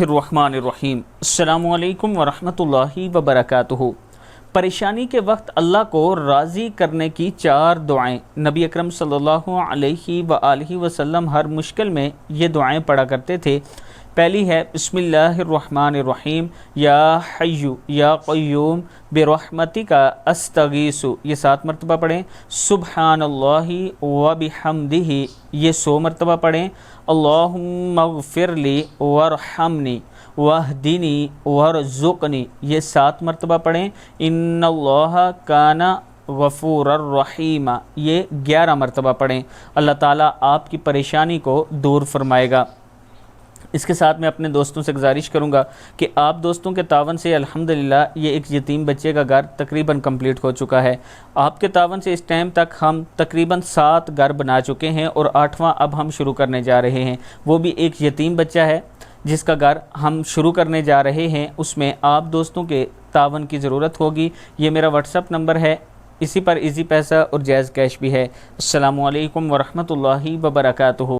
الرحمن الرحیم السلام علیکم ورحمۃ اللہ وبرکاتہ۔ پریشانی کے وقت اللہ کو راضی کرنے کی 4 دعائیں نبی اکرم صلی اللہ علیہ وآلہ وسلم ہر مشکل میں یہ دعائیں پڑھا کرتے تھے۔ پہلی ہے بسم اللہ الرحمن الرحیم یا حی یا قیوم برحمتک استغیث، یہ 7 مرتبہ پڑھیں۔ سبحان اللہ وبحمدہ، یہ 100 مرتبہ پڑھیں۔ اللہم اغفر لی وارحمنی واہدنی وارزقنی، یہ 7 مرتبہ پڑھیں۔ ان اللہ کان غفور الرحیم، یہ 11 مرتبہ پڑھیں۔ اللہ تعالیٰ آپ کی پریشانی کو دور فرمائے گا۔ اس کے ساتھ میں اپنے دوستوں سے گزارش کروں گا کہ آپ دوستوں کے تعاون سے الحمدللہ یہ ایک یتیم بچے کا گھر تقریباً کمپلیٹ ہو چکا ہے۔ آپ کے تعاون سے اس ٹائم تک ہم تقریباً 7 گھر بنا چکے ہیں اور 8واں اب ہم شروع کرنے جا رہے ہیں۔ وہ بھی ایک یتیم بچہ ہے جس کا گھر ہم شروع کرنے جا رہے ہیں، اس میں آپ دوستوں کے تعاون کی ضرورت ہوگی۔ یہ میرا واٹس ایپ نمبر ہے، اسی پر ایزی پیسہ اور جائز کیش بھی ہے۔ السلام علیکم ورحمۃ اللہ وبرکاتہ۔